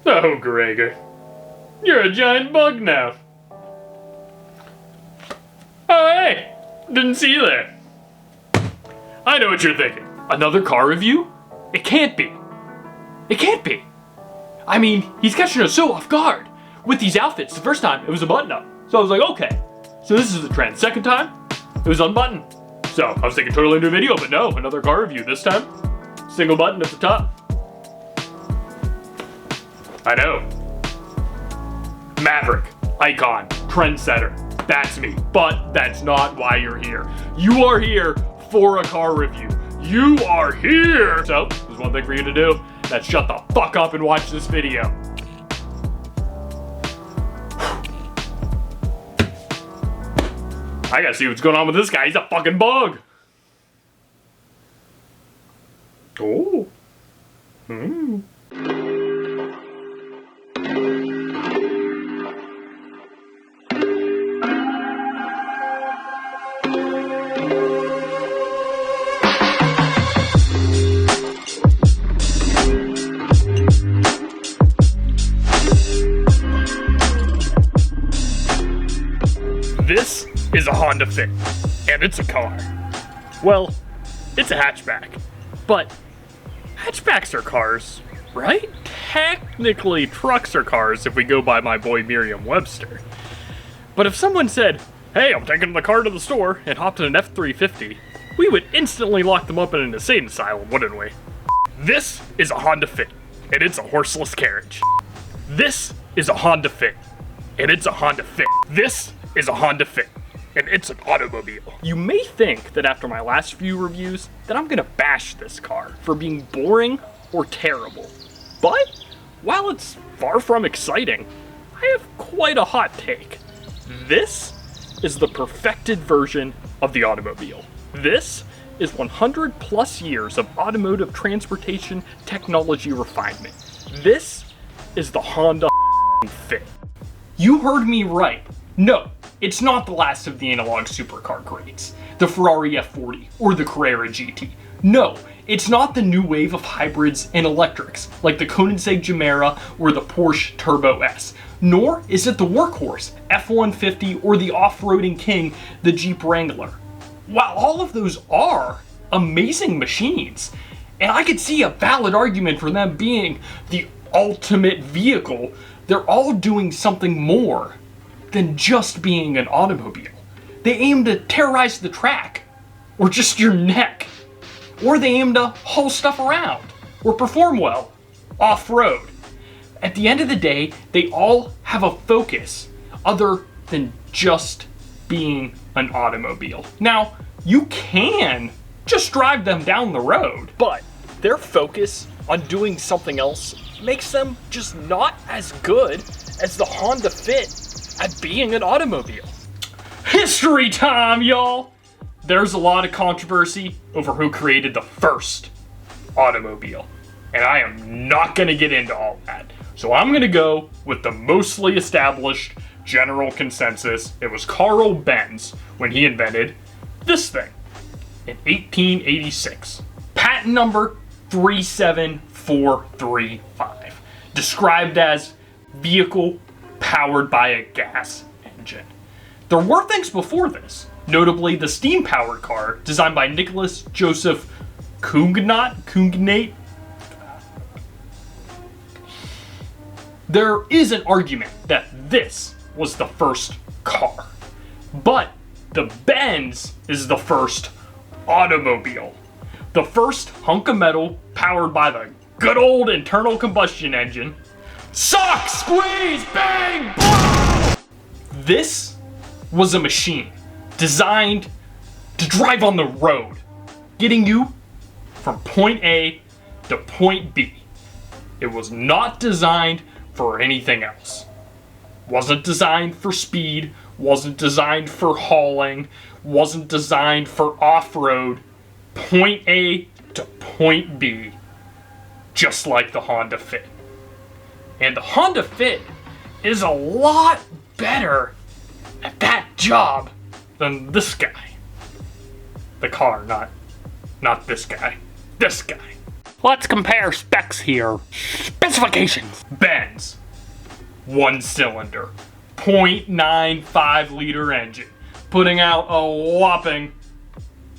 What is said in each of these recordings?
Oh, Gregor. You're a giant bug now. Oh, hey. Didn't see you there. I know what you're thinking. Another car review? It can't be. It can't be. I mean, he's catching us so off guard. With these outfits, the first time, it was a button-up. So I was like, okay. So this is the trend. Second time, it was unbuttoned. So I was thinking totally new video, but no, another car review. This time, single button at the top. I know. Maverick, icon, trendsetter. That's me. But that's not why you're here. You are here for a car review. You are here. So there's one thing for you to do. That's shut the fuck up and watch this video. I gotta see what's going on with this guy. He's a fucking bug. Oh. This is a Honda Fit, and it's a car. Well, it's a hatchback, but hatchbacks are cars, right? Technically, trucks are cars if we go by my boy Merriam-Webster. But if someone said, hey, I'm taking the car to the store, and hopped in an F-350, we would instantly lock them up in an insane asylum, wouldn't we? This is a Honda Fit, and it's a horseless carriage. This is a Honda Fit, and it's a Honda Fit. This is a Honda Fit, and it's an automobile. You may think that after my last few reviews that I'm gonna bash this car for being boring or terrible. But while it's far from exciting, I have quite a hot take. This is the perfected version of the automobile. This is 100 plus years of automotive transportation technology refinement. This is the Honda Fit. You heard me right. No, it's not the last of the analog supercar greats, the Ferrari F40 or the Carrera GT. No, it's not the new wave of hybrids and electrics like the Koenigsegg Gemera or the Porsche Turbo S. Nor is it the workhorse F-150 or the off-roading king, the Jeep Wrangler. While all of those are amazing machines, and I could see a valid argument for them being the ultimate vehicle, they're all doing something more than just being an automobile. They aim to terrorize the track, or just your neck, or they aim to haul stuff around, or perform well off-road. At the end of the day, they all have a focus other than just being an automobile. Now, you can just drive them down the road, but their focus on doing something else makes them just not as good as the Honda Fit at being an automobile. History time, y'all! There's a lot of controversy over who created the first automobile, and I am not gonna get into all that. So I'm gonna go with the mostly established general consensus. It was Carl Benz when he invented this thing in 1886. Patent number 37435. Described as vehicle powered by a gas engine. There were things before this, notably the steam-powered car designed by Nicholas Joseph Cugnot. There is an argument that this was the first car, but the Benz is the first automobile. The first hunk of metal powered by the good old internal combustion engine. Suck, squeeze, bang, blow! This was a machine designed to drive on the road, getting you from point A to point B. It was not designed for anything else. Wasn't designed for speed, wasn't designed for hauling, wasn't designed for off-road. Point A to point B, just like the Honda Fit. And the Honda Fit is a lot better at that job than this guy. The car, not this guy. This guy. Let's compare specs here. Specifications. Benz. 1 cylinder. 0.95 liter engine. Putting out a whopping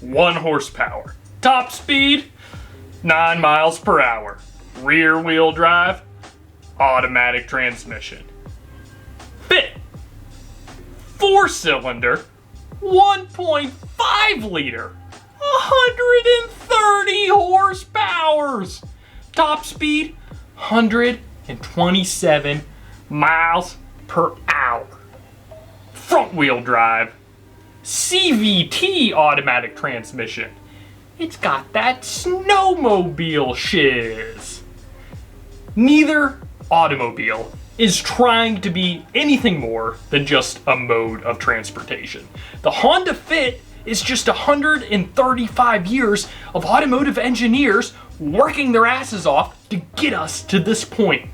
1 horsepower. Top speed, 9 miles per hour. Rear wheel drive, automatic transmission. Fit. 4 cylinder, 1.5 liter. 130 horsepowers. Top speed, 127 miles per hour. Front wheel drive, CVT automatic transmission. It's got that snowmobile shiz. Neither automobile is trying to be anything more than just a mode of transportation. The Honda Fit is just 135 years of automotive engineers working their asses off to get us to this point.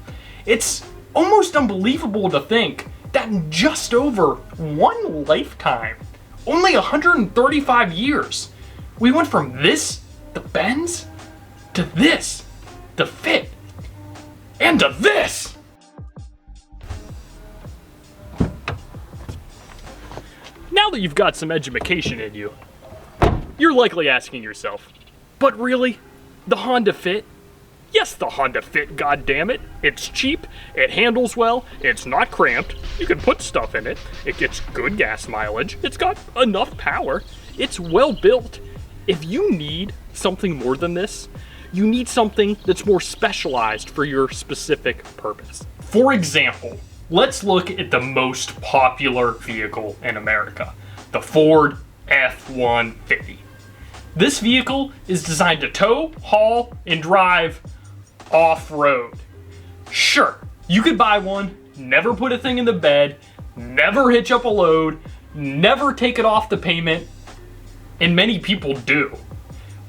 It's almost unbelievable to think that in just over one lifetime, only 135 years, we went from this, the Benz, to this, the Fit, and to this. Now that you've got some education in you, you're likely asking yourself, but really, the Honda Fit? Yes, the Honda Fit, goddammit. It's cheap, it handles well, it's not cramped, you can put stuff in it, it gets good gas mileage, it's got enough power, it's well built. If you need something more than this, you need something that's more specialized for your specific purpose. For example, let's look at the most popular vehicle in America, the Ford F-150. This vehicle is designed to tow, haul, and drive off-road. Sure, you could buy one, never put a thing in the bed, never hitch up a load, never take it off the pavement, and many people do.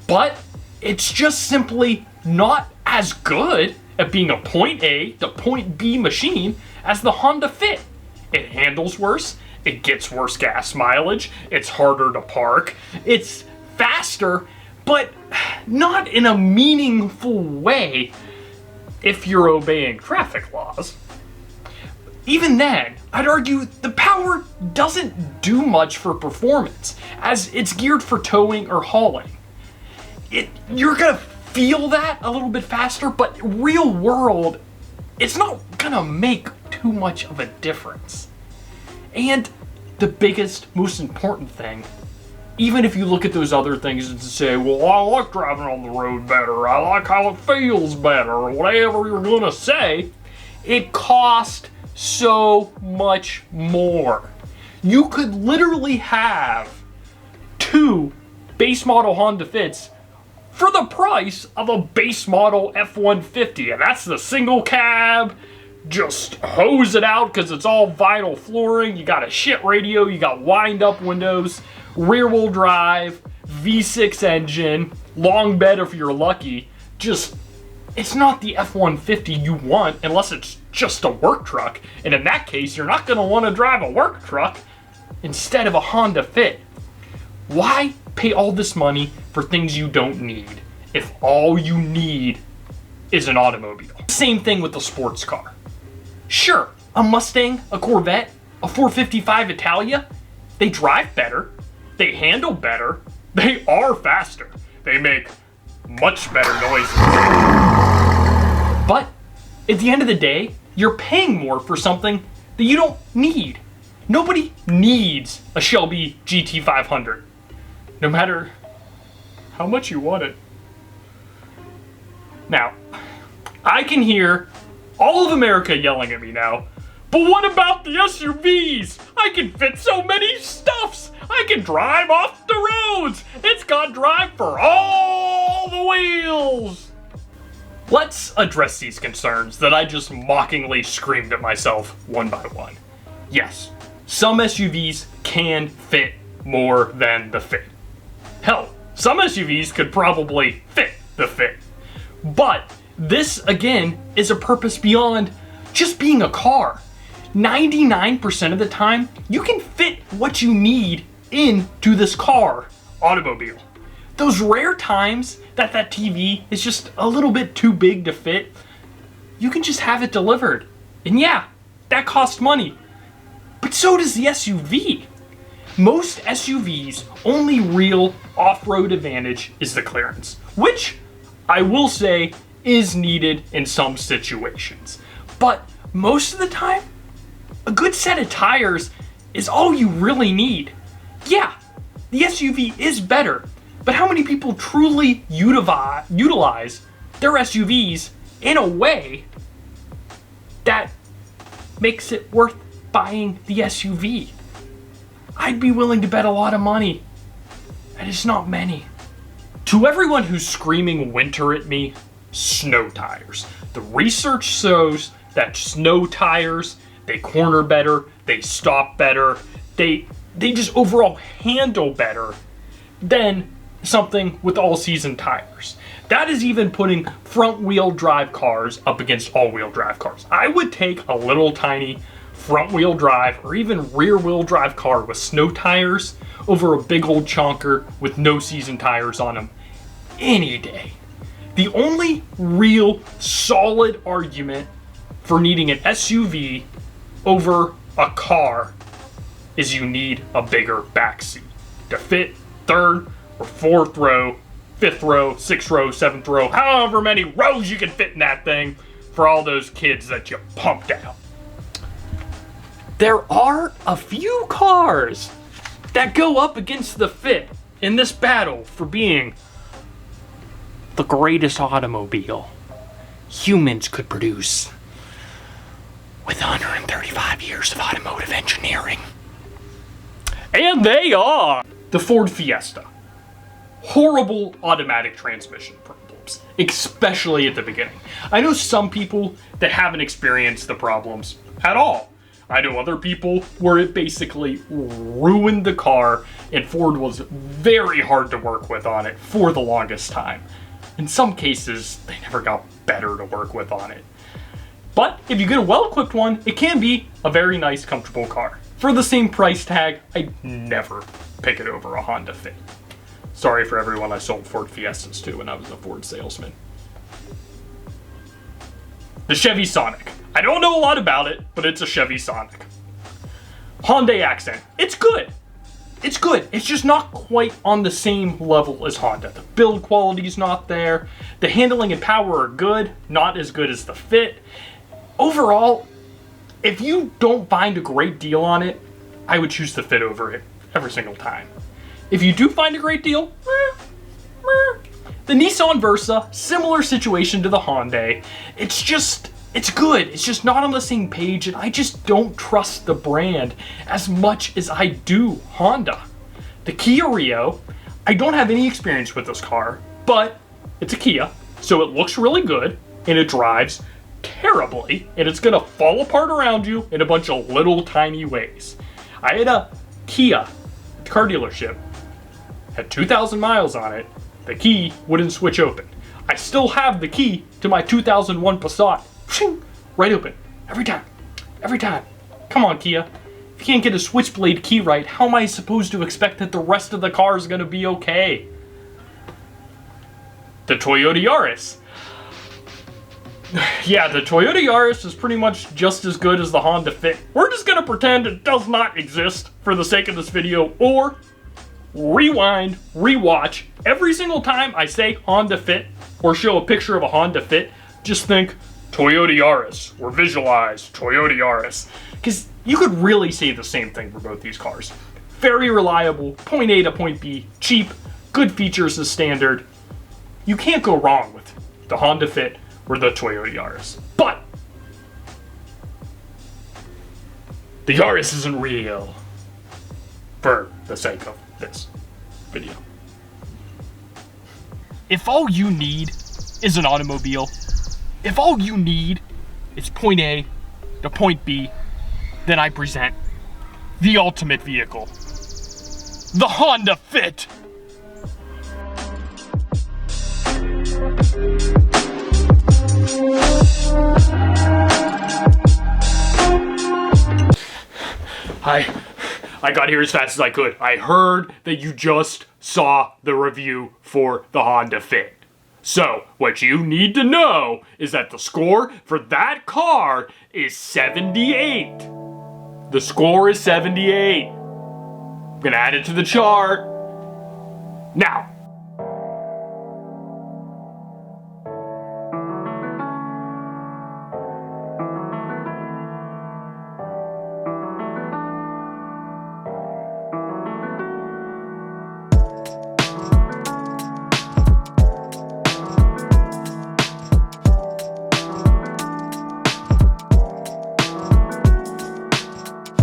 But it's just simply not as good at being a point A to point B machine as the Honda Fit. It handles worse, it gets worse gas mileage, it's harder to park, it's faster, but not in a meaningful way if you're obeying traffic laws. Even then, I'd argue the power doesn't do much for performance, as it's geared for towing or hauling. You're gonna feel that a little bit faster, but real world, it's not gonna make too much of a difference. And the biggest, most important thing, even if you look at those other things and say, well, I like driving on the road better, I like how it feels better, or whatever you're gonna say, it costs so much more. You could literally have 2 base model Honda Fits for the price of a base model F-150, and that's the single cab, just hose it out because it's all vinyl flooring, you got a shit radio, you got wind up windows, rear wheel drive, V6 engine, long bed if you're lucky. Just, it's not the F-150 you want unless it's just a work truck, and in that case you're not going to want to drive a work truck instead of a Honda Fit. Why pay all this money for things you don't need if all you need is an automobile? Same thing with the sports car. Sure, a Mustang, a Corvette, a 455 Italia, they drive better, they handle better, they are faster, they make much better noises. But at the end of the day, you're paying more for something that you don't need. Nobody needs a Shelby GT500, no matter how much you want it. Now, I can hear all of America yelling at me now, but what about the SUVs? I can fit so many stuffs. I can drive off the roads. It's got drive for all the wheels. Let's address these concerns that I just mockingly screamed at myself one by one. Yes, some SUVs can fit more than the Fit. Hell, some SUVs could probably fit the Fit. But this, again, is a purpose beyond just being a car. 99% of the time, you can fit what you need into this car, automobile. those rare times that that TV is just a little bit too big to fit, you can just have it delivered. And yeah, that costs money. But so does the SUV. Most SUVs' only real off-road advantage is the clearance, which I will say is needed in some situations. But most of the time, a good set of tires is all you really need. Yeah, the SUV is better, but how many people truly utilize their SUVs in a way that makes it worth buying the SUV? I'd be willing to bet a lot of money, and it's not many. To everyone who's screaming winter at me, snow tires. The research shows that snow tires, they corner better, they stop better, they just overall handle better than something with all-season tires. That is even putting front-wheel drive cars up against all-wheel drive cars. I would take a little tiny front-wheel drive or even rear-wheel drive car with snow tires over a big old chonker with no season tires on them any day. The only real solid argument for needing an SUV over a car is you need a bigger backseat to fit third or fourth row, fifth row, sixth row, seventh row, however many rows you can fit in that thing for all those kids that you pumped out. There are a few cars that go up against the fit in this battle for being the greatest automobile humans could produce with 135 years of automotive engineering. And they are the Ford Fiesta. Horrible automatic transmission problems, especially at the beginning. I know some people that haven't experienced the problems at all. I know other people where it basically ruined the car, and Ford was very hard to work with on it for the longest time. In some cases, they never got better to work with on it. But if you get a well-equipped one, it can be a very nice, comfortable car. For the same price tag, I'd never pick it over a Honda Fit. Sorry for everyone I sold Ford Fiestas to when I was a Ford salesman. The Chevy Sonic. I don't know a lot about it, but it's a Chevy Sonic. Hyundai Accent. It's good. It's good. It's just not quite on the same level as Honda. The build quality's not there. The handling and power are good, not as good as the Fit. Overall, if you don't find a great deal on it, I would choose the Fit over it every single time. If you do find a great deal, the Nissan Versa, similar situation to the Hyundai. It's good. It's just not on the same page, and I just don't trust the brand as much as I do Honda. The Kia Rio, I don't have any experience with this car, but it's a Kia, so it looks really good, and it drives terribly, and it's gonna fall apart around you in a bunch of little tiny ways. I had a Kia at the car dealership, had 2,000 miles on it. The key wouldn't switch open. I still have the key to my 2001 Passat. Right open. Every time. Every time. Come on, Kia. If you can't get a switchblade key right, how am I supposed to expect that the rest of the car is going to be okay? The Toyota Yaris. Yeah, the Toyota Yaris is pretty much just as good as the Honda Fit. We're just going to pretend it does not exist for the sake of this video, or rewind, rewatch. Every single time I say Honda Fit or show a picture of a Honda Fit, just think Toyota Yaris or visualize Toyota Yaris. Because you could really say the same thing for both these cars. Very reliable, point A to point B, cheap, good features as standard. You can't go wrong with the Honda Fit or the Toyota Yaris. But the Yaris isn't real for the sake of this video. If all you need is an automobile, if all you need is point A to point B, then I present the ultimate vehicle, the Honda Fit. I got here as fast as I could. I heard that you just saw the review for the Honda Fit. So, what you need to know is that the score for that car is 78. The score is 78. I'm gonna add it to the chart. Now,